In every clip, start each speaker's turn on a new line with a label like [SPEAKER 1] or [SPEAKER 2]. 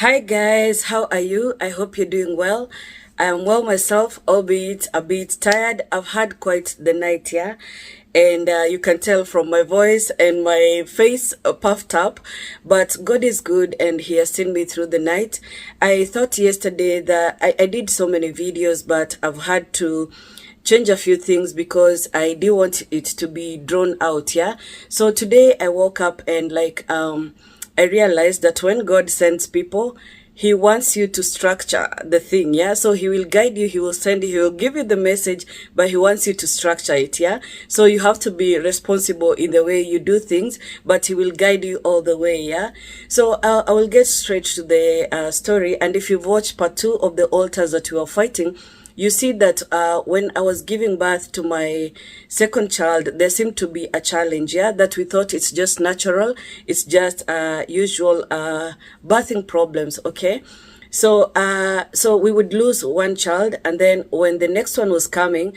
[SPEAKER 1] Hi guys, how are you? I hope you're doing well. I am well myself, albeit a bit tired. I've had quite the night, yeah, and you can tell from my voice and my face puffed up. But God is good, and He has seen me through the night. I thought yesterday that I did so many videos, but I've had to change a few things because I do want it to be drawn out, yeah. So today I woke up and I realized that when God sends people, He wants you to structure the thing, yeah. So He will guide you, He will send you, He will give you the message, but He wants you to structure it, yeah. So you have to be responsible in the way you do things, but He will guide you all the way, yeah. So I will get straight to the story. And if you've watched part 2 of the altars that we were fighting, you see that when I was giving birth to my second child, there seemed to be a challenge, yeah, that we thought it's just natural, it's just usual birthing problems, okay? So so we would lose one child, and then when the next one was coming,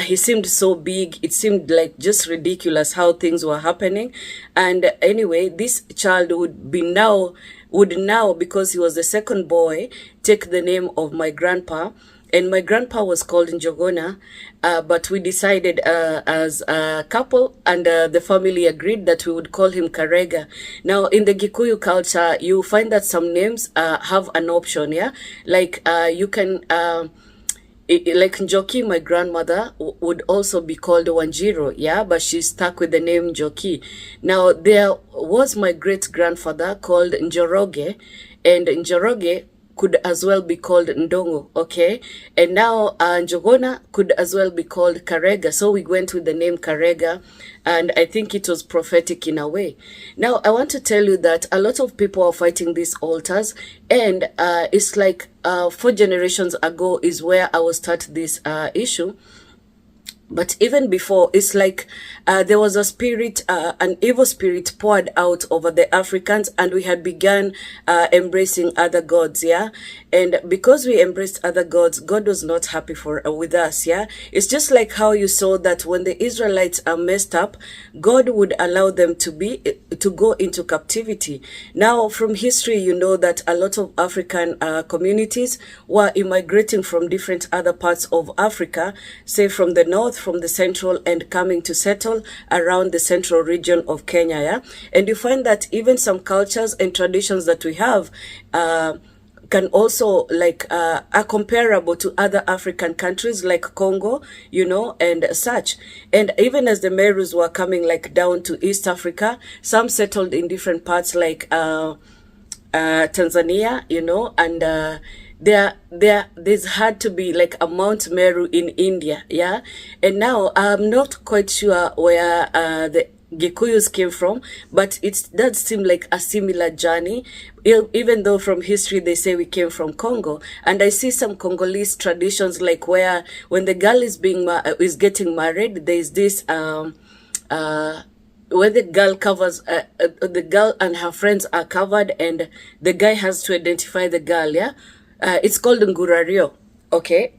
[SPEAKER 1] he seemed so big, it seemed like just ridiculous how things were happening. And anyway, this child would now, because he was the second boy, take the name of my grandpa. And my grandpa was called Njogona, but we decided as a couple, and the family agreed that we would call him Karega. Now, in the Gikuyu culture, you find that some names have an option, yeah? Like you can... like Njoki, my grandmother, would also be called Wanjiro, yeah, but she stuck with the name Njoki. Now, there was my great-grandfather called Njoroge, and Njoroge could as well be called Ndongo, okay? And now Njogona could as well be called Karega. So we went with the name Karega, and I think it was prophetic in a way. Now, I want to tell you that a lot of people are fighting these altars, and it's like 4 generations ago is where I will start this issue. But even before, it's like there was a spirit, an evil spirit poured out over the Africans, and we had begun embracing other gods, yeah? And because we embraced other gods, God was not happy with us, yeah? It's just like how you saw that when the Israelites are messed up, God would allow them to go into captivity. Now, from history, you know that a lot of African communities were immigrating from different other parts of Africa, say from the north, from the central, and coming to settle around the central region of Kenya, yeah? And you find that even some cultures and traditions that we have can also are comparable to other African countries like Congo, you know, and such. And even as the Merus were coming down to East Africa, some settled in different parts like Tanzania, you know, and there's had to be like a Mount Meru in India, yeah. And now I'm not quite sure where the Gikuyus came from, but it does seem like a similar journey, even though from history they say we came from Congo. And I see some Congolese traditions, like where when the girl is getting married, there's this where the girl covers the girl and her friends are covered, and the guy has to identify the girl, yeah. It's called Ngurario, okay?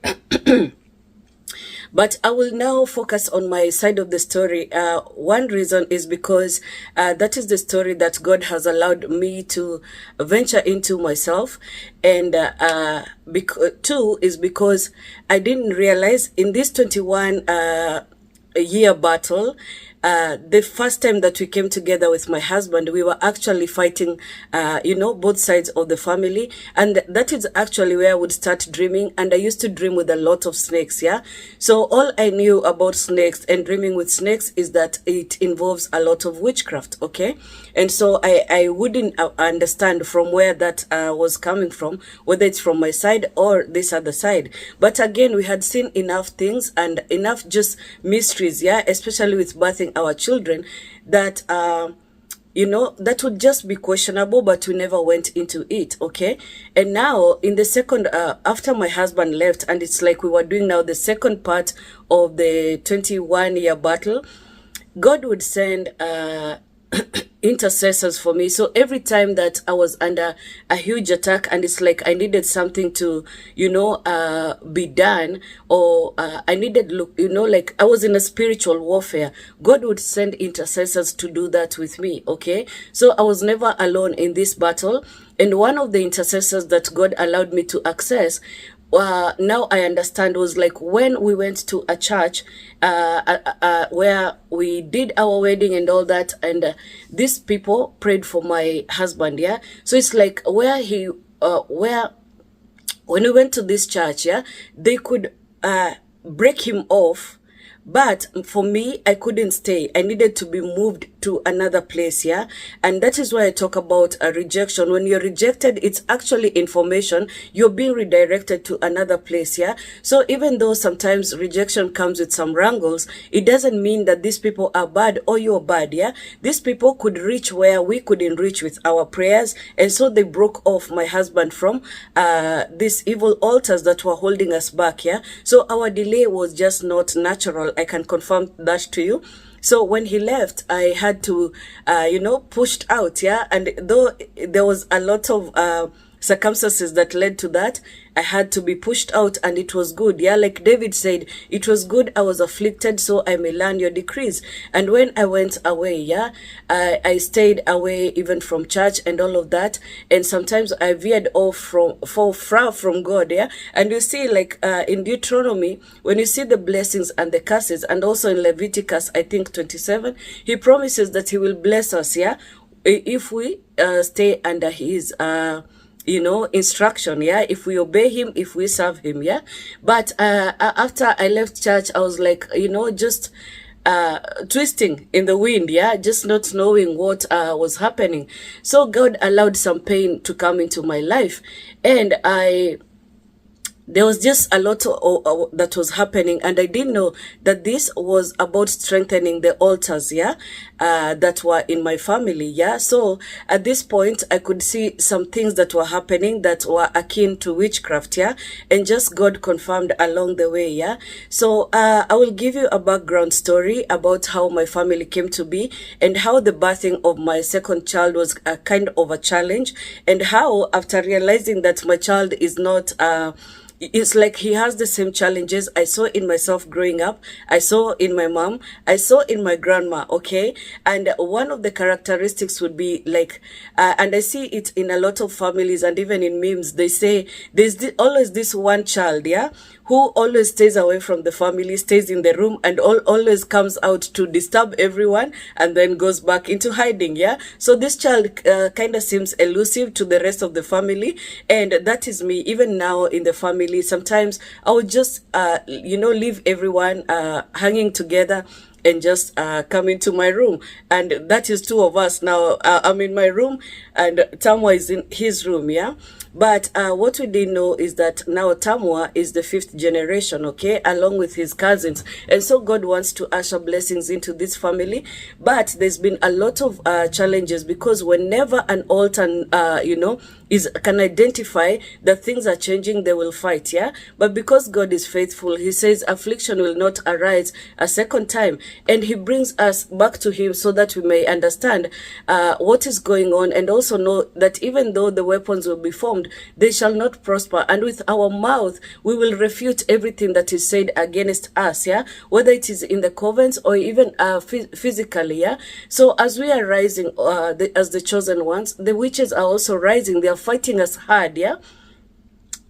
[SPEAKER 1] But I will now focus on my side of the story. One reason is because that is the story that God has allowed me to venture into myself. And two is because I didn't realize in this 21-year battle, the first time that we came together with my husband, we were actually fighting, you know, both sides of the family. And that is actually where I would start dreaming. And I used to dream with a lot of snakes, yeah? So all I knew about snakes and dreaming with snakes is that it involves a lot of witchcraft, okay? And so I wouldn't understand from where that was coming from, whether it's from my side or this other side. But again, we had seen enough things and enough just mysteries, yeah, especially with birthing our children, that you know, that would just be questionable, but we never went into it, okay? And now in the second after my husband left, and it's like we were doing now the second part of the 21-year battle, God would send intercessors for me. So every time that I was under a huge attack and it's like I needed something to, be done, or I needed, look, like I was in a spiritual warfare, God would send intercessors to do that with me. Okay. So I was never alone in this battle. And one of the intercessors that God allowed me to access, now I understand, was like when we went to a church where we did our wedding and all that, and these people prayed for my husband. Yeah, so it's like where when we went to this church, yeah, they could break him off. But for me, I couldn't stay. I needed to be moved to another place, yeah? And that is why I talk about a rejection. When you're rejected, it's actually information. You're being redirected to another place, yeah? So even though sometimes rejection comes with some wrangles, it doesn't mean that these people are bad or you're bad, yeah? These people could reach where we couldn't reach with our prayers. And so they broke off my husband from these evil altars that were holding us back, yeah? So our delay was just not natural. I can confirm that to you. So when he left, I had to, pushed out, yeah. And though there was a lot of circumstances that led to that, I had to be pushed out, and it was good. Yeah, like David said, it was good I was afflicted so I may learn your decrees. And when I went away, yeah, I stayed away even from church and all of that. And sometimes I veered off from God, yeah. And you see, like in Deuteronomy, when you see the blessings and the curses, and also in Leviticus, I think 27, he promises that he will bless us, yeah, if we stay under his instruction, yeah, if we obey him, if we serve him, yeah. But after I left church, I was like, just twisting in the wind, yeah, just not knowing what was happening. So God allowed some pain to come into my life, and there was just a lot that was happening, and I didn't know that this was about strengthening the altars, yeah, that were in my family, yeah. So at this point, I could see some things that were happening that were akin to witchcraft, yeah, and just God confirmed along the way, yeah. So I will give you a background story about how my family came to be, and how the birthing of my second child was a kind of a challenge, and how after realizing that my child is not it's like he has the same challenges I saw in myself growing up, I saw in my mom, I saw in my grandma, okay? And one of the characteristics would be like, and I see it in a lot of families and even in memes, they say there's always this one child, yeah, who always stays away from the family, stays in the room, and always comes out to disturb everyone and then goes back into hiding, yeah? So this child kind of seems elusive to the rest of the family, and that is me. Even now in the family, sometimes I would just, leave everyone hanging together and just come into my room. And that is two of us now. I'm in my room and Tamwa is in his room, yeah? But what we didn't know is that now Tamwa is the 5th generation, okay, along with his cousins. And so God wants to usher blessings into this family. But there's been a lot of challenges, because whenever an altar, can identify that things are changing, they will fight, yeah? But because God is faithful, he says affliction will not arise a second time. And he brings us back to him so that we may understand what is going on, and also know that even though the weapons will be formed, they shall not prosper. And with our mouth, we will refute everything that is said against us, yeah? Whether it is in the covens or even physically, yeah? So as we are rising as the chosen ones, the witches are also rising. They are fighting us hard, yeah?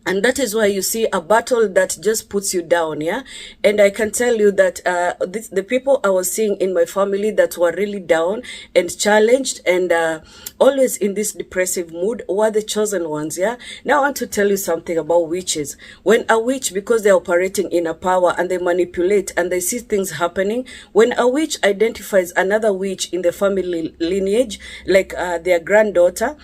[SPEAKER 1] And that is why you see a battle that just puts you down, yeah? And I can tell you that the people I was seeing in my family that were really down and challenged and always in this depressive mood were the chosen ones, yeah? Now I want to tell you something about witches. When a witch, because they're operating in a power and they manipulate and they see things happening, when a witch identifies another witch in the family lineage, like their granddaughter,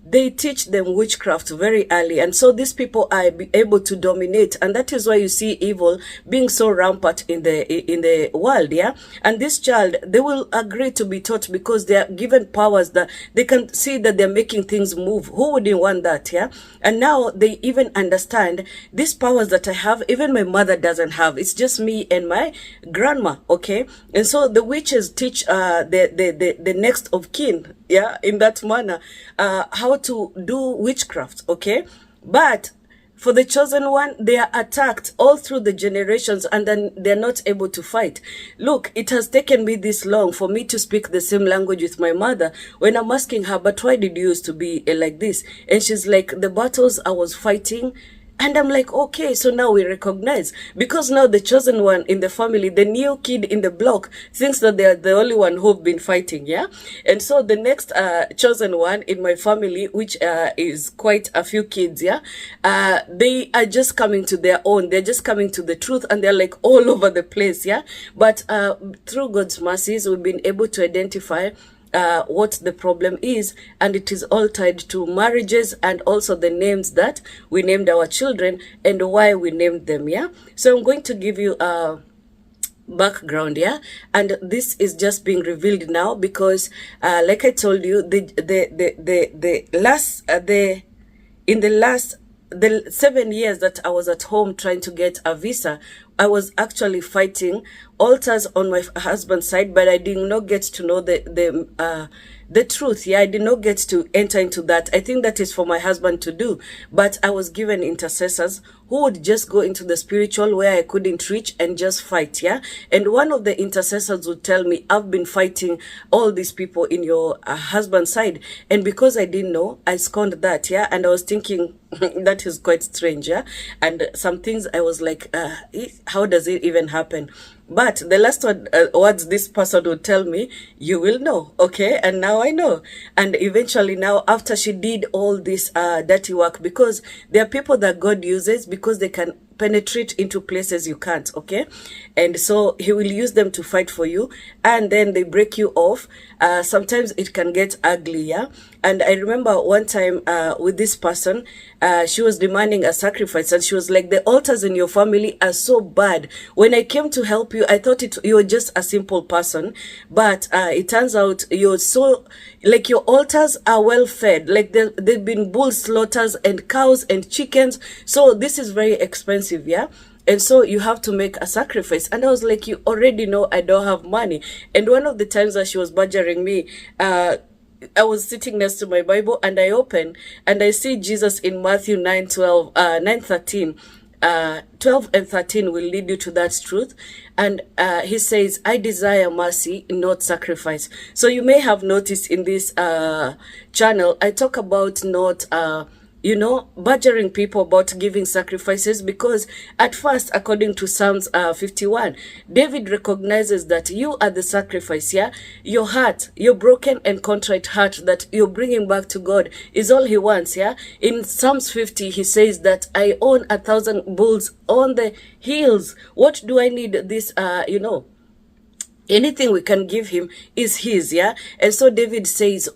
[SPEAKER 1] they teach them witchcraft very early, and so these people are able to dominate, and that is why you see evil being so rampant in the world. Yeah, and this child, they will agree to be taught because they are given powers that they can see that they're making things move. Who wouldn't want that? Yeah, and now they even understand these powers that I have, even my mother doesn't have. It's just me and my grandma. Okay, and so the witches teach the next of kin, yeah, in that manner, how to do witchcraft. Okay, but for the chosen one, they are attacked all through the generations, and then they're not able to fight. Look, it has taken me this long for me to speak the same language with my mother. When I'm asking her, but why did you used to be like this? And she's like, the battles I was fighting. And I'm like, okay, so now we recognize, because now the chosen one in the family, the new kid in the block, thinks that they're the only one who've been fighting, yeah? And so the next chosen one in my family, which is quite a few kids, yeah? They are just coming to their own. They're just coming to the truth, and they're like all over the place, yeah? But through God's mercies, we've been able to identify what the problem is, and it is all tied to marriages and also the names that we named our children and why we named them. Yeah, so I'm going to give you a background, yeah, and this is just being revealed now because like I told you, in the last 7 years that I was at home trying to get a visa, I was actually fighting altars on my husband's side, but I did not get to know the truth. Yeah, I did not get to enter into that. I think that is for my husband to do. But I was given intercessors who would just go into the spiritual where I couldn't reach and just fight. Yeah, and one of the intercessors would tell me, I've been fighting all these people in your husband's side, and because I didn't know, I scorned that. Yeah, and I was thinking that is quite strange. Yeah, and some things I was like, how does it even happen? But the last words this person would tell me, you will know, okay? And now I know. And eventually now, after she did all this dirty work, because there are people that God uses because they can penetrate into places you can't, okay? And so he will use them to fight for you, and then they break you off. Sometimes it can get ugly, yeah? And I remember one time with this person, she was demanding a sacrifice, and she was like, the altars in your family are so bad. When I came to help you, I thought you were just a simple person, but it turns out you're so, like, your altars are well fed. Like they've been bull slaughters and cows and chickens. So this is very expensive, yeah? And so you have to make a sacrifice. And I was like, you already know I don't have money. And one of the times that she was badgering me, I was sitting next to my Bible, and I open and I see Jesus in Matthew 9:13. 12 and 13 will lead you to that truth. And he says, I desire mercy, not sacrifice. So you may have noticed in this channel, I talk about not badgering people about giving sacrifices, because at first, according to Psalms 51, David recognizes that you are the sacrifice, yeah? Your heart, your broken and contrite heart that you're bringing back to God is all he wants, yeah? In Psalms 50, he says that I own 1,000 bulls on the hills. What do I need this, anything we can give him is his, yeah? And so David says,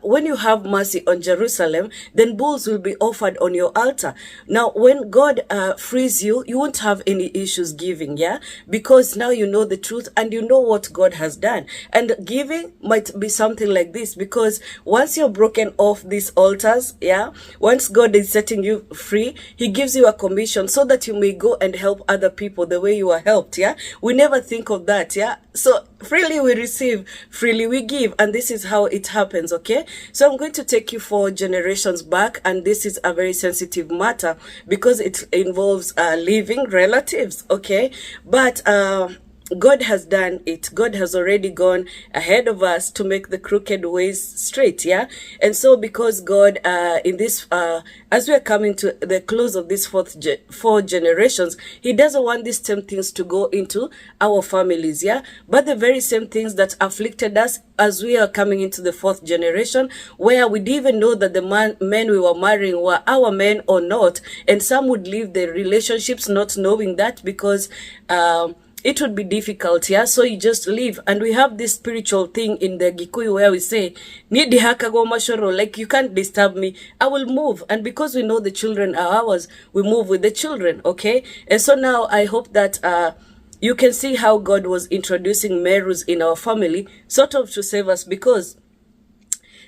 [SPEAKER 1] when you have mercy on Jerusalem, then bulls will be offered on your altar. Now, when God frees you, you won't have any issues giving, yeah? Because now you know the truth and you know what God has done. And giving might be something like this, because once you're broken off these altars, yeah, once God is setting you free, he gives you a commission so that you may go and help other people the way you are helped, yeah? We never think of that, yeah? So freely we receive, freely we give, and this is how it happens, okay? So I'm going to take you 4 generations back, and this is a very sensitive matter because it involves living relatives, okay? But God has done it. God has already gone ahead of us to make the crooked ways straight, yeah? And so because God, in this, as we are coming to the close of these 4 generations, he doesn't want these same things to go into our families, yeah? But the very same things that afflicted us as we are coming into the 4th generation, where we didn't even know that the men we were marrying were our men or not, and some would leave their relationships not knowing that because it would be difficult, yeah? So you just leave. And we have this spiritual thing in the Gikuyu where we say, Nidi hakago mashoro, like you can't disturb me, I will move. And because we know the children are ours, we move with the children, okay? And so now I hope that you can see how God was introducing Merus in our family, sort of to save us, because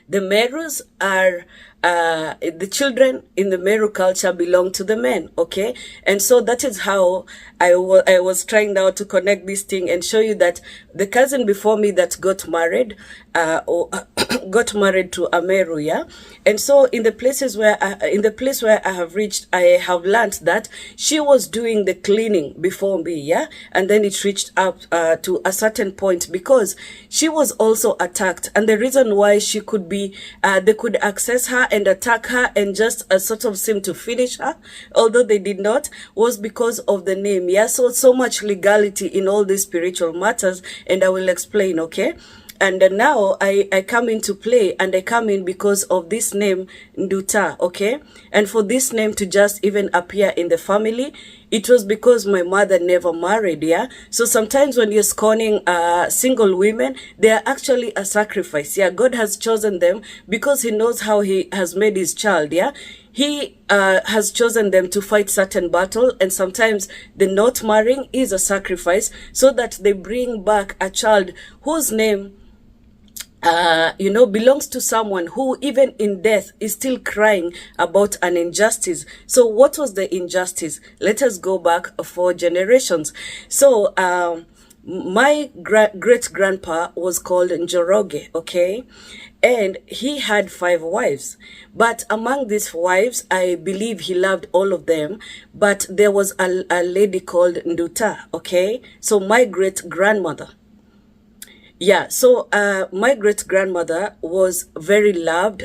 [SPEAKER 1] the Merus are the children in the Meru culture belong to the men, okay? And so that is how I was trying now to connect this thing and show you that the cousin before me that got married, got married to a Meru, yeah? And so in the places where, in the place where I have reached, I have learned that she was doing the cleaning before me, yeah? And then it reached up to a certain point because she was also attacked. And the reason why she could be, they could access her and attack her and just sort of seem to finish her, although they did not, was because of the name. Yeah, so much legality in all these spiritual matters, and I will explain, okay? And now I come into play, and I come in because of this name, Nduta, okay? And for this name to just even appear in the family, it was because my mother never married, yeah? So sometimes when you're scorning single women, they are actually a sacrifice, yeah? God has chosen them because he knows how he has made his child, yeah? He has chosen them to fight certain battle, and sometimes the not marrying is a sacrifice so that they bring back a child whose name belongs to someone who even in death is still crying about an injustice. So what was the injustice? Let us go back 4 generations. So my great-grandpa was called Njoroge, okay? And he had 5 wives. But among these wives, I believe he loved all of them. But there was a lady called Nduta, okay? So my great-grandmother. Yeah, so my great-grandmother was very loved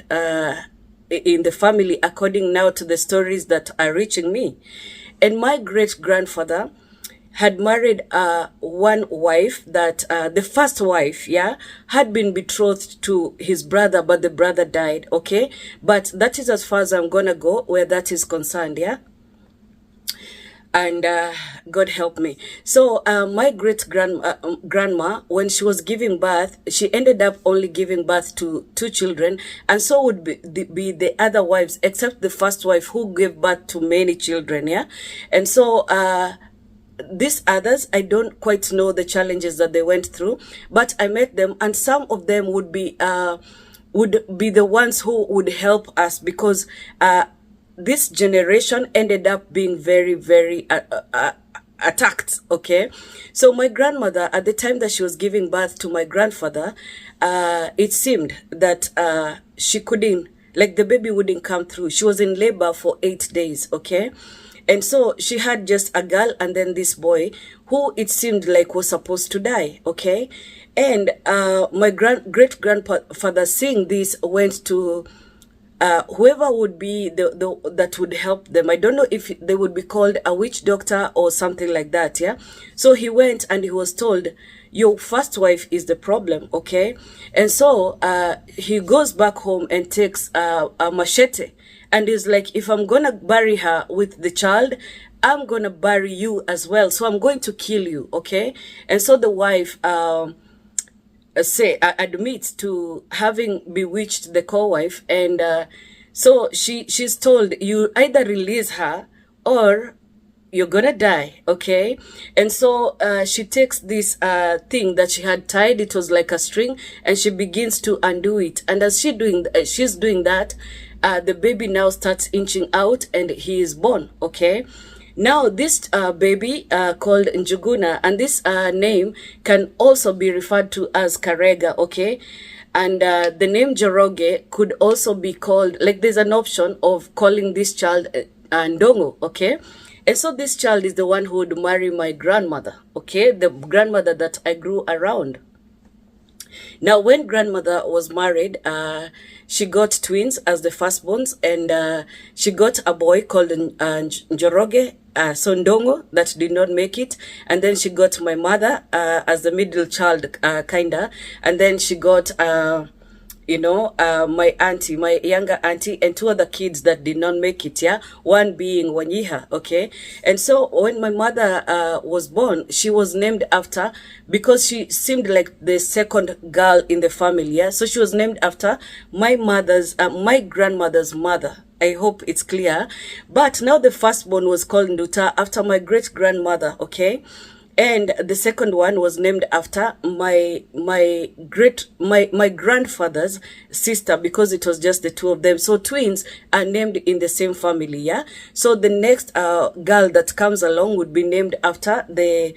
[SPEAKER 1] in the family, according now to the stories that are reaching me. And my great-grandfather had married one wife that, the first wife, yeah, had been betrothed to his brother, but the brother died, okay? But that is as far as I'm gonna go where that is concerned, yeah? And God help me. So my grandma, when she was giving birth, she ended up only giving birth to 2 children, and so would be the other wives, except the first wife who gave birth to many children, yeah? And so these others, I don't quite know the challenges that they went through, but I met them, and some of them would be the ones who would help us, because this generation ended up being very, very attacked, okay? So my grandmother, at the time that she was giving birth to my grandfather, it seemed that she couldn't, like the baby wouldn't come through. She was in labor for 8 days, okay? And so she had just a girl and then this boy who it seemed like was supposed to die, okay? And my great-grandfather, seeing this, went to whoever would be that would help them. I don't know if they would be called a witch doctor or something like that, yeah? So he went and he was told, your first wife is the problem, okay? And so he goes back home and takes a machete and is like, if I'm gonna bury her with the child, I'm gonna bury you as well. So I'm going to kill you, okay? And so the wife admits to having bewitched the co-wife, and so she's told, you either release her or you're gonna die, okay? And so she takes this thing that she had tied, it was like a string, and she begins to undo it. And as she's doing that, the baby now starts inching out and he is born, okay? Now, this baby called Njuguna, and this name can also be referred to as Karega, okay? And the name Njoroge could also be called, like there's an option of calling this child Ndongo, okay? And so this child is the one who would marry my grandmother, okay? The grandmother that I grew around. Now, when grandmother was married, she got twins as the firstborns, and she got a boy called Njoroge, Sondongo, that did not make it. And then she got my mother as the middle child, kinda. And then she got you know, my auntie, my younger auntie, and two other kids that did not make it, yeah, one being Wanyiha, okay. And so when my mother was born, she was named after, because she seemed like the second girl in the family, yeah, so she was named after my my grandmother's mother. I hope it's clear. But now the firstborn was called Nduta after my great grandmother, okay? And the second one was named after my grandfather's sister, because it was just the two of them. So twins are named in the same family, yeah? So the next girl that comes along would be named after the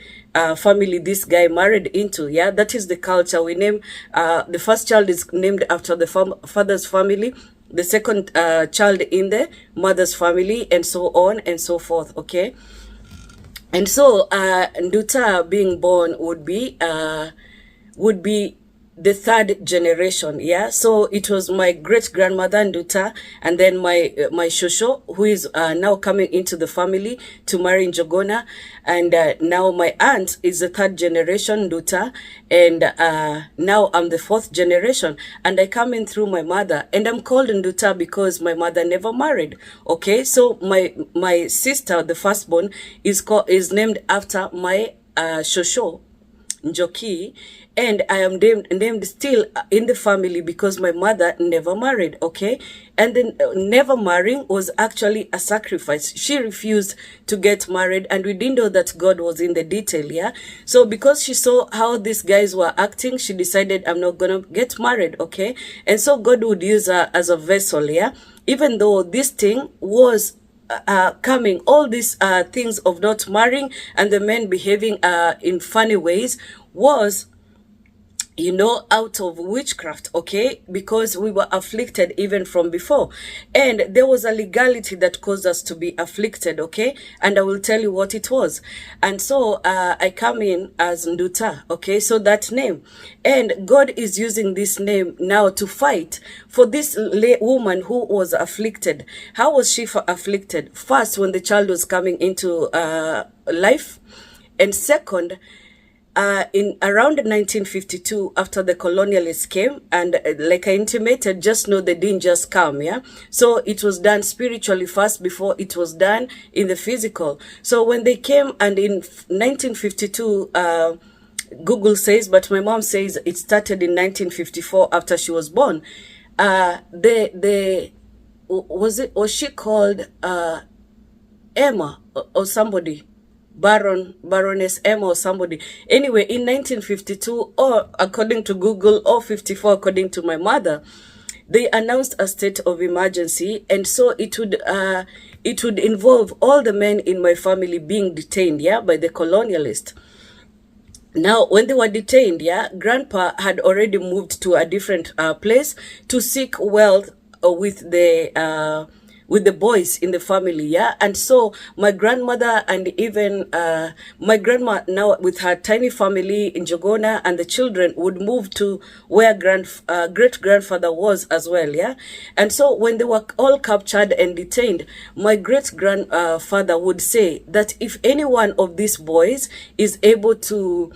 [SPEAKER 1] family this guy married into, yeah? That is the culture. We name, the first child is named after the father's family, the second child in the mother's family, and so on and so forth, okay? And so Nduta being born would be the third generation, yeah. So it was my great grandmother Nduta, and then my shosho, who is now coming into the family to marry Njogona, and now my aunt is the third generation Nduta, and now I'm the fourth generation, and I come in through my mother, and I'm called Nduta because my mother never married, okay. So my sister, the firstborn, is named after my shosho Njoki, and I am named still in the family because my mother never married, okay? And then never marrying was actually a sacrifice. She refused to get married, and we didn't know that God was in the detail, yeah? So because she saw how these guys were acting, she decided, I'm not gonna get married, okay? And so God would use her as a vessel, yeah? Even though this thing was coming, all these things of not marrying and the men behaving in funny ways was, you know, out of witchcraft, okay? Because we were afflicted even from before. And there was a legality that caused us to be afflicted, okay? And I will tell you what it was. And so I come in as Nduta, okay? So that name. And God is using this name now to fight for this woman who was afflicted. How was she afflicted? First, when the child was coming into life. And second, in around 1952, after the colonialists came, and like I intimated, just know they didn't just come, yeah? So it was done spiritually first before it was done in the physical. So when they came, and in 1952, Google says, but my mom says it started in 1954 after she was born. Was she called Emma or somebody? Baroness Emma or somebody. Anyway, in 1952, or according to Google, or 54 according to my mother, they announced a state of emergency, and so it would involve all the men in my family being detained, yeah, by the colonialist. Now, when they were detained, yeah, Grandpa had already moved to a different place to seek wealth with the boys in the family, yeah? And so my grandmother, and even my grandma now with her tiny family in Njogona, and the children would move to where great-grandfather was as well, yeah? And so when they were all captured and detained, my great-grandfather would say that if any one of these boys is able to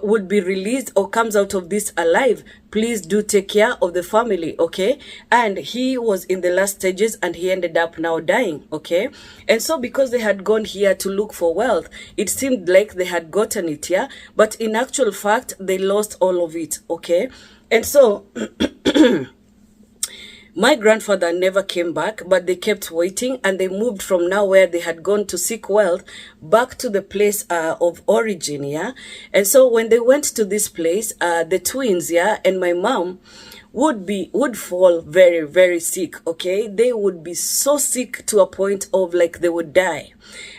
[SPEAKER 1] would be released or comes out of this alive, please do take care of the family, okay? And he was in the last stages, and he ended up now dying, okay? And so because they had gone here to look for wealth, it seemed like they had gotten it, yeah? But in actual fact, they lost all of it, okay? And so my grandfather never came back, but they kept waiting, and they moved from now where they had gone to seek wealth back to the place of origin, yeah? And so when they went to this place, the twins, yeah, and my mom would fall very, very sick, okay? They would be so sick to a point of like they would die.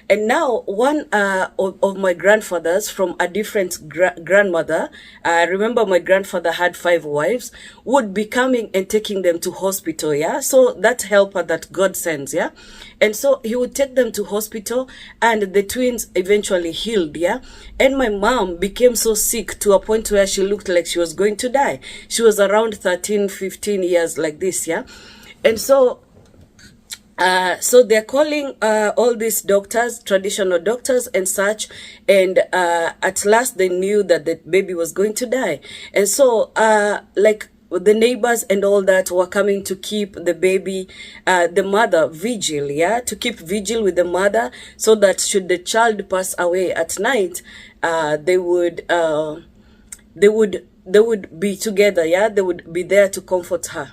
[SPEAKER 1] And now one of my grandfathers from a different grandmother, remember my grandfather had 5 wives, would be coming and taking them to hospital, yeah? So that helper that God sends, yeah? And so he would take them to hospital, and the twins eventually healed, yeah? And my mom became so sick to a point where she looked like she was going to die. She was around 13, 15 years like this, yeah? And so so they're calling all these doctors, traditional doctors and such, and at last they knew that the baby was going to die. And so like the neighbors and all that were coming to keep the baby, the mother vigil, yeah, to keep vigil with the mother, so that should the child pass away at night, they would be together, yeah, they would be there to comfort her.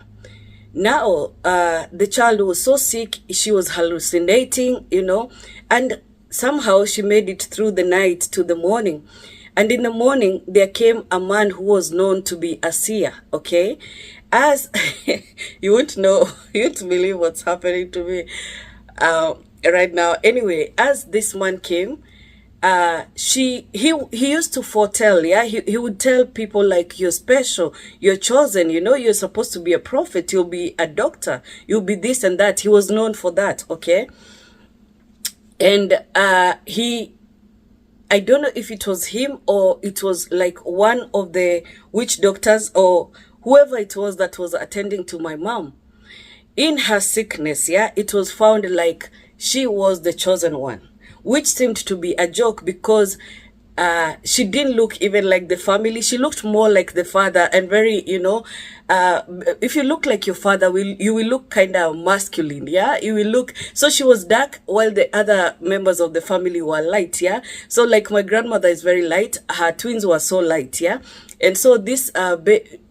[SPEAKER 1] Now, the child was so sick, she was hallucinating, you know, and somehow she made it through the night to the morning. And in the morning, there came a man who was known to be a seer, okay? As you won't know, you won't believe what's happening to me right now. Anyway, as this man came, he used to foretell, yeah, he would tell people like, you're special, you're chosen, you know, you're supposed to be a prophet, you'll be a doctor, you'll be this and that. He was known for that, okay? And I don't know if it was him or it was like one of the witch doctors or whoever it was that was attending to my mom. In her sickness, yeah, it was found like she was the chosen one, which seemed to be a joke because she didn't look even like the family. She looked more like the father, and very, you know, if you look like your father, you will look kind of masculine, yeah? You will look, so she was dark while the other members of the family were light, yeah? So like my grandmother is very light, her twins were so light, yeah? And so this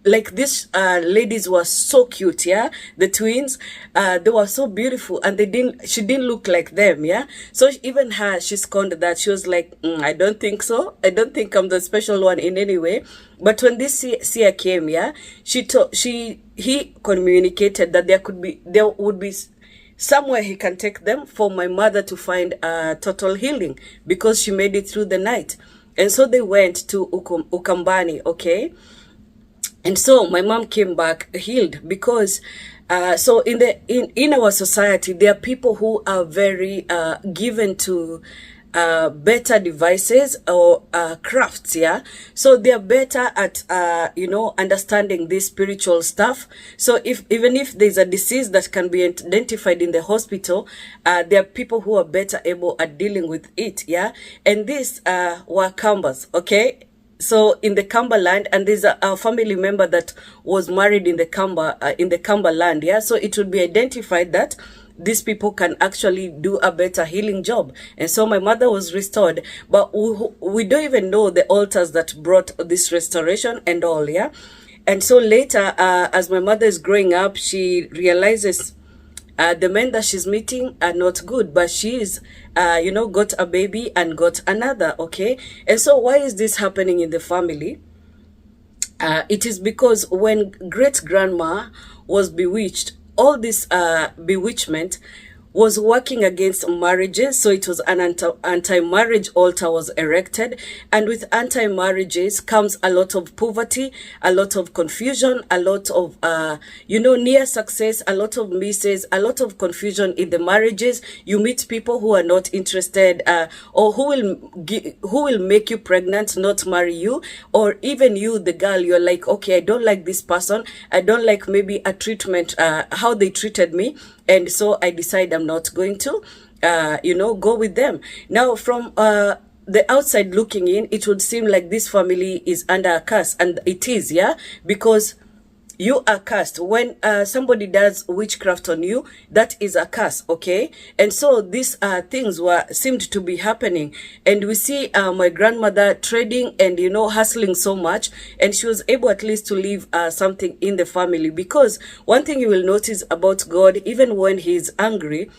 [SPEAKER 1] these ladies were so cute, yeah, the twins, they were so beautiful, and she didn't look like them, yeah. So even her, she scorned that. She was like, I don't think so, I don't think I'm the special one in any way. But when this seer came, yeah, he communicated that there would be somewhere he can take them for my mother to find total healing, because she made it through the night. And so they went to Ukambani, okay? And so my mom came back healed, because so in our society, there are people who are very given to better devices or crafts, yeah. So they are better at you know, understanding this spiritual stuff. So even if there's a disease that can be identified in the hospital, there are people who are better able at dealing with it, yeah. And these were Kambas, okay. So in the Kamba land, and there's a family member that was married in the Kamba land, yeah. So it would be identified that these people can actually do a better healing job. And so my mother was restored, but we don't even know the altars that brought this restoration and all, yeah. And so later, as my mother is growing up, she realizes the men that she's meeting are not good, but she's, you know, got a baby and got another, okay? And so why is this happening in the family? It is because when great-grandma was bewitched, all this bewitchment was working against marriages. So it was an anti-marriage altar was erected. And with anti-marriages comes a lot of poverty, a lot of confusion, a lot of, you know, near success, a lot of misses, a lot of confusion in the marriages. You meet people who are not interested, or who will make you pregnant, not marry you. Or even you, the girl, you're like, okay, I don't like this person. I don't like maybe a treatment, how they treated me. And so I decide I'm not going to, you know, go with them. Now, from the outside looking in, it would seem like this family is under a curse. And it is, yeah, because you are cursed. When somebody does witchcraft on you, that is a curse, okay? And so these things seemed to be happening. And we see my grandmother trading and, you know, hustling so much. And she was able at least to leave something in the family. Because one thing you will notice about God, even when he's angry,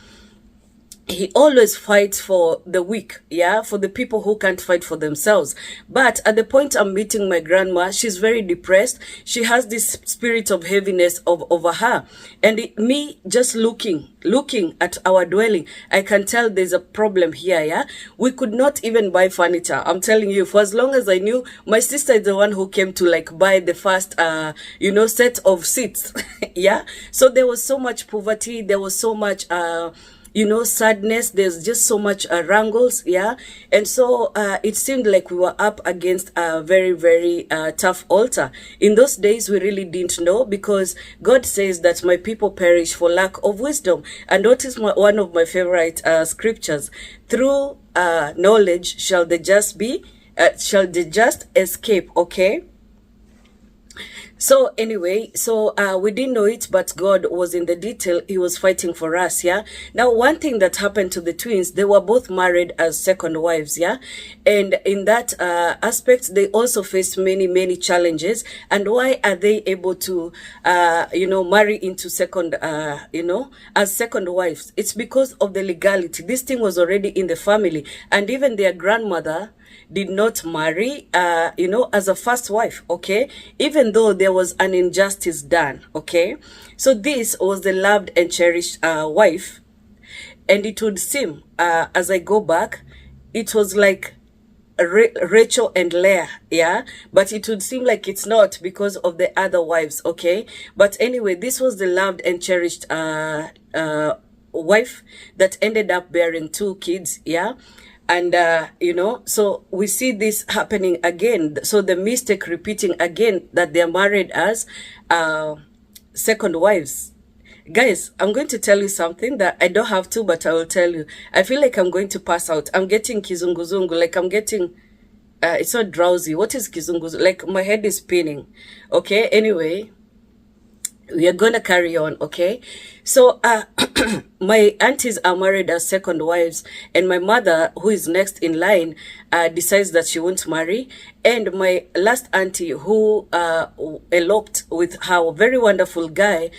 [SPEAKER 1] he always fights for the weak, yeah, for the people who can't fight for themselves. But at the point I'm meeting my grandma, she's very depressed. She has this spirit of heaviness over her. And me just looking at our dwelling, I can tell there's a problem here, yeah. We could not even buy furniture. I'm telling you, for as long as I knew, my sister is the one who came to like buy the first, you know, set of seats, yeah. So there was so much poverty. There was so much, you know, sadness. There's just so much wrangles, yeah. And so it seemed like we were up against a very, very tough altar. In those days, we really didn't know, because God says that my people perish for lack of wisdom. And what is one of my favorite scriptures? Through knowledge shall the just escape, okay? So anyway, we didn't know it, but God was in the detail. He was fighting for us, yeah. Now, one thing that happened to the twins, they were both married as second wives, yeah. And in that aspect, they also faced many, many challenges. And why are they able to, marry into second, as second wives? It's because of the legality. This thing was already in the family. And even their grandmother did not marry, as a first wife, okay? Even though there was an injustice done, okay? So this was the loved and cherished wife. And it would seem, as I go back, it was like Rachel and Leah, yeah? But it would seem like it's not because of the other wives, okay? But anyway, this was the loved and cherished wife that ended up bearing 2 kids, yeah? And, so we see this happening again. So the mistake repeating again, that they're married as second wives. Guys, I'm going to tell you something that I don't have to, but I will tell you. I feel like I'm going to pass out. I'm getting kizunguzungu, like I'm getting, it's not drowsy. What is kizunguzungu? Like my head is spinning. Okay, anyway, we are gonna carry on, okay? So my aunties are married as second wives, and my mother, who is next in line, decides that she won't marry. And my last auntie, who eloped with her very wonderful guy,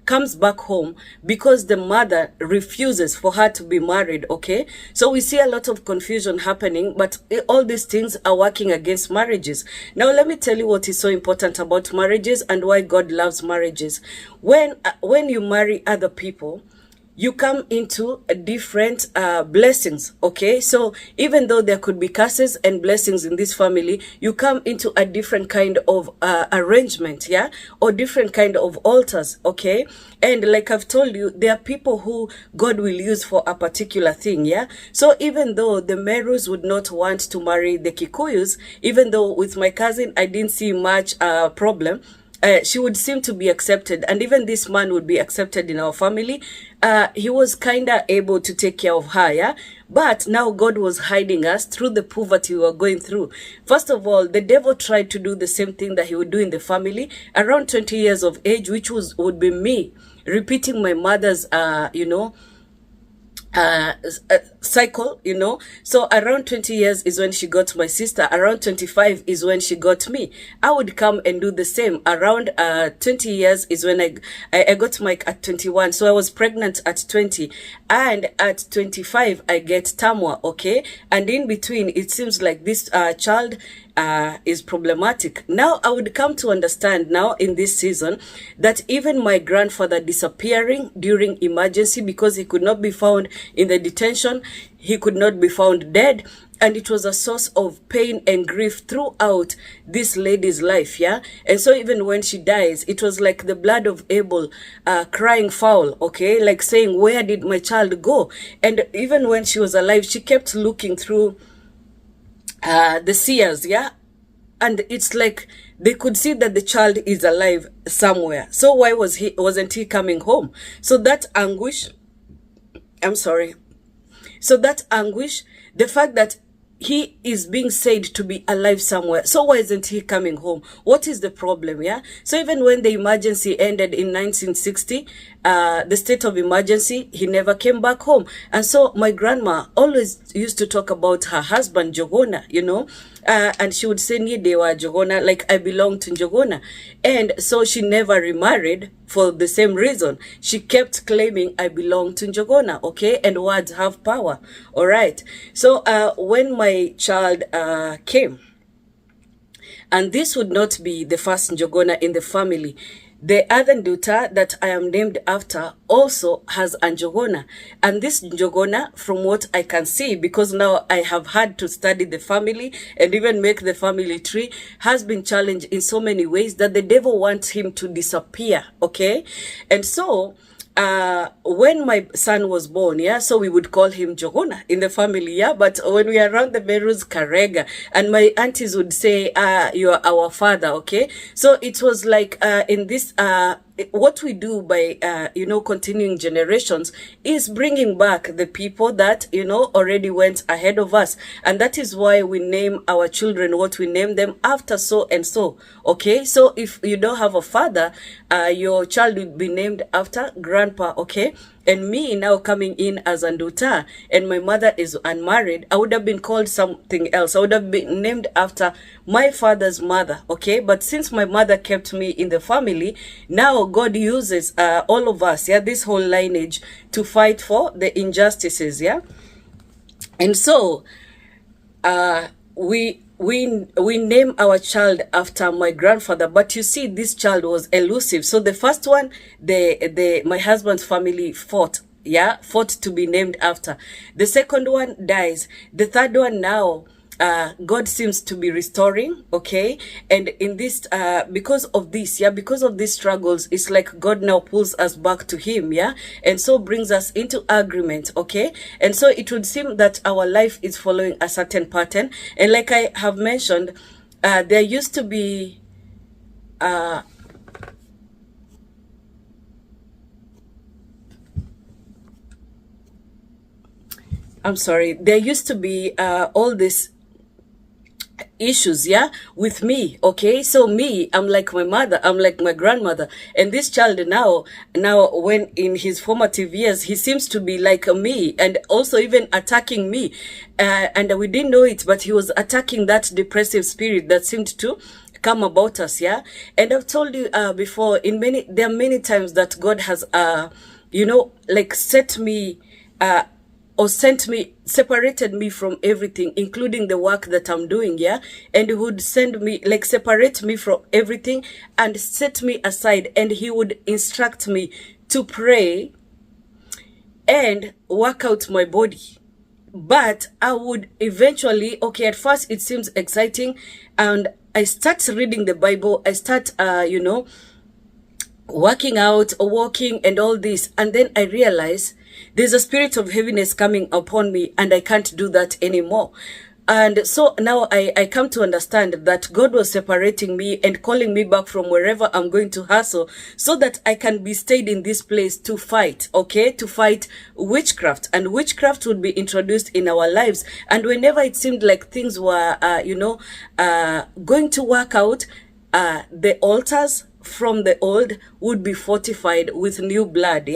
[SPEAKER 1] comes back home because the mother refuses for her to be married, okay? So we see a lot of confusion happening, but all these things are working against marriages. Now, let me tell you what is so important about marriages and why God loves marriages. When you marry other people, you come into a different blessings, okay? So even though there could be curses and blessings in this family, you come into a different kind of arrangement, yeah? Or different kind of altars, okay? And like I've told you, there are people who God will use for a particular thing, yeah? So even though the Merus would not want to marry the Kikuyus, even though with my cousin, I didn't see much problem, she would seem to be accepted, and even this man would be accepted in our family. He was kind of able to take care of her, yeah? But now God was hiding us through the poverty we were going through. First of all, the devil tried to do the same thing that he would do in the family. Around 20 years of age, which would be me, repeating my mother's, cycle, so around 20 years is when she got my sister. Around 25 is when she got me. I would come and do the same. Around 20 years is when I got Mike at 21. So I was pregnant at 20, and at 25 I get Tamwa, okay? And in between, it seems like this child is problematic. Now I would come to understand now in this season that even my grandfather disappearing during emergency because he could not be found in the detention, he could not be found dead, and it was a source of pain and grief throughout this lady's life, yeah? And so even when she dies, it was like the blood of Abel crying foul, okay? Like saying, where did my child go? And even when she was alive, she kept looking through the seers, yeah? And it's like they could see that the child is alive somewhere. So why wasn't he coming home? So that anguish, so that anguish, the fact that he is being said to be alive somewhere. So why isn't he coming home? What is the problem, yeah? So even when the emergency ended in 1960, the state of emergency, he never came back home. And so my grandma always used to talk about her husband, Jogona, and she would say, Nidewa Jogona, like I belong to Jogona. And so she never remarried for the same reason. She kept claiming, I belong to Jogona, okay? And words have power, all right? So when my child came, and this would not be the first Njogona in the family, the other Nduta that I am named after also has a Njogona. And this Njogona, from what I can see, because now I have had to study the family and even make the family tree, has been challenged in so many ways that the devil wants him to disappear, okay? And so when my son was born, yeah, so we would call him Jogona in the family, yeah, but when we are around the Merus, Karega, and my aunties would say, you are our father, okay? So it was like in this what we do by continuing generations is bringing back the people that already went ahead of us, and that is why we name our children what we name them, after so and so. Okay, so if you don't have a father, your child will be named after grandpa. Okay, and me now coming in as Anduta, and my mother is unmarried, I would have been called something else. I would have been named after my father's mother. Okay, but since my mother kept me in the family, now God uses all of us, yeah, this whole lineage, to fight for the injustices, yeah. And so we name our child after my grandfather, but you see, this child was elusive. So the first one, my husband's family fought to be named after. The second one dies. The third one now, God seems to be restoring. Okay, and in this because of this, because of these struggles, it's like God now pulls us back to him, and so brings us into agreement. Okay, and so it would seem that our life is following a certain pattern. And like I have mentioned, there used to be I'm sorry, there used to be all this issues with me. Okay, so me, I'm like my mother, I'm like my grandmother, and this child now when in his formative years, he seems to be like me, and also even attacking me, and we didn't know it, but he was attacking that depressive spirit that seemed to come about us. And I've told you before, there are many times that God has like set me or separated me from everything, including the work that I'm doing, and he would separate me from everything and set me aside, and he would instruct me to pray and work out my body. But I would eventually, at first it seems exciting, and I start reading the Bible, I start working out or walking and all this, and then I realize there's a spirit of heaviness coming upon me, and I can't do that anymore. And so now I come to understand that God was separating me and calling me back from wherever I'm going to hustle, so that I can be stayed in this place to fight, to fight witchcraft. And witchcraft would be introduced in our lives. And whenever it seemed like things were, going to work out, the altars from the old would be fortified with new blood,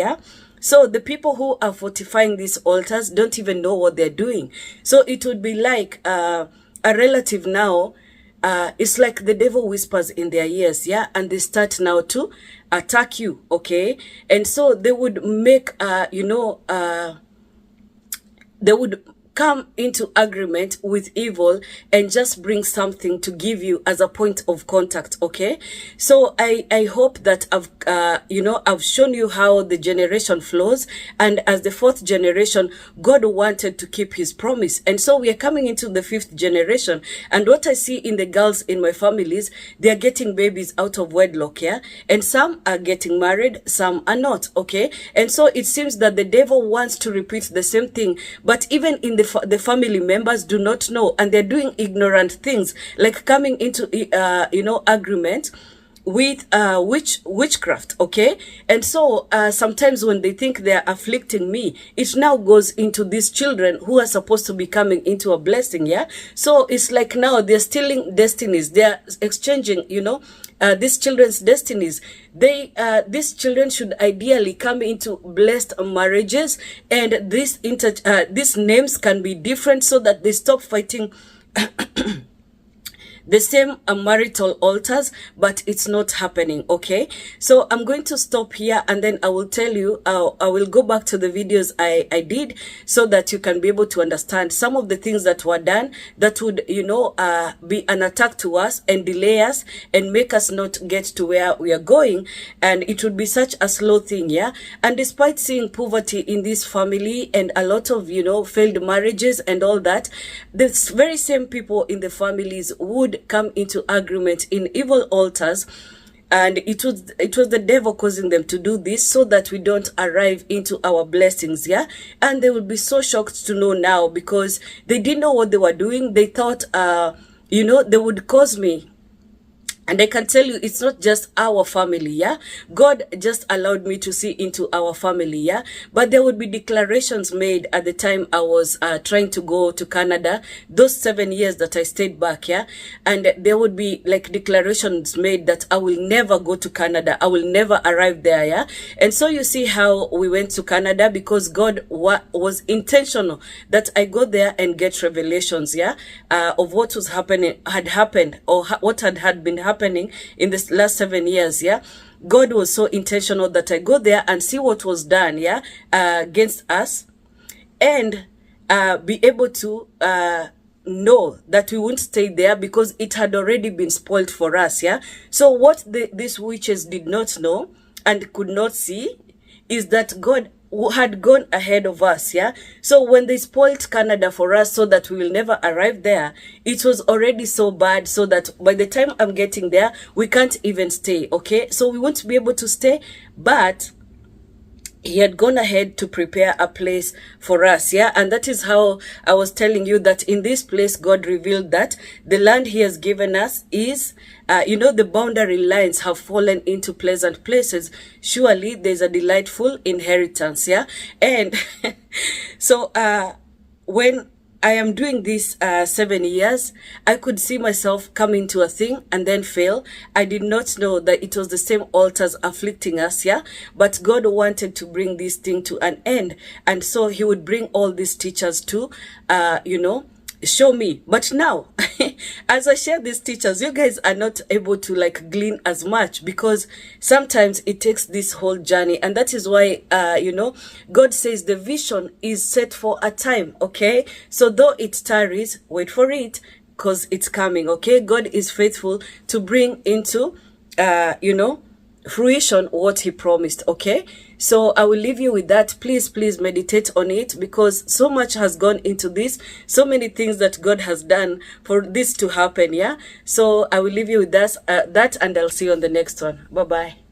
[SPEAKER 1] So the people who are fortifying these altars don't even know what they're doing. So it would be like a relative now, it's like the devil whispers in their ears, and they start now to attack you, And so they would make, they would come into agreement with evil and just bring something to give you as a point of contact. So I hope that I've shown you how the generation flows, and as the fourth generation, God wanted to keep his promise, and so we are coming into the fifth generation. And what I see in the girls in my families, they are getting babies out of wedlock, and some are getting married, some are not. And so it seems that the devil wants to repeat the same thing, but even in the family members do not know, and they're doing ignorant things, like coming into agreement with witchcraft. And so sometimes when they think they're afflicting me, it now goes into these children who are supposed to be coming into a blessing. So it's like now they're stealing destinies, they're exchanging these children's destinies. These children should ideally come into blessed marriages, and these names can be different, so that they stop fighting the same marital altars, but it's not happening. So I'm going to stop here, and then I will tell you, I will go back to the videos I did, so that you can be able to understand some of the things that were done that would be an attack to us and delay us and make us not get to where we are going, and it would be such a slow thing. And despite seeing poverty in this family and a lot of failed marriages and all that, the very same people in the families would come into agreement in evil altars, and it was the devil causing them to do this, so that we don't arrive into our blessings. And they will be so shocked to know now, because they didn't know what they were doing. They thought they would cause me And I can tell you, it's not just our family, yeah? God just allowed me to see into our family, yeah? But there would be declarations made at the time I was trying to go to Canada, those 7 years that I stayed back, yeah? And there would be like declarations made that I will never go to Canada. I will never arrive there, yeah? And so you see how we went to Canada, because God was intentional that I go there and get revelations, yeah? Of what was happening, had happened, or what had been happening in this last 7 years, yeah? God was so intentional that I go there and see what was done, yeah, against us, and be able to know that we won't stay there, because it had already been spoiled for us, yeah? So what these witches did not know and could not see is that God had gone ahead of us, yeah? So when they spoiled Canada for us so that we will never arrive there, it was already so bad, so that by the time I'm getting there, we can't even stay, okay? So we won't be able to stay, but he had gone ahead to prepare a place for us, yeah? And that is how I was telling you that in this place, God revealed that the land he has given us is, the boundary lines have fallen into pleasant places. Surely there's a delightful inheritance, yeah? And so when I am doing this 7 years, I could see myself coming to a thing and then fail. I did not know that it was the same altars afflicting us, yeah? But God wanted to bring this thing to an end. And so he would bring all these teachers to, show me. But now, as I share these teachers, you guys are not able to like glean as much, because sometimes it takes this whole journey. And that is why, God says the vision is set for a time, okay? So though it tarries, wait for it, because it's coming, okay? God is faithful to bring into, fruition what he promised, okay? So I will leave you with that. Please meditate on it, because so much has gone into this, so many things that God has done for this to happen, yeah? So I will leave you with that, and I'll see you on the next one. Bye bye.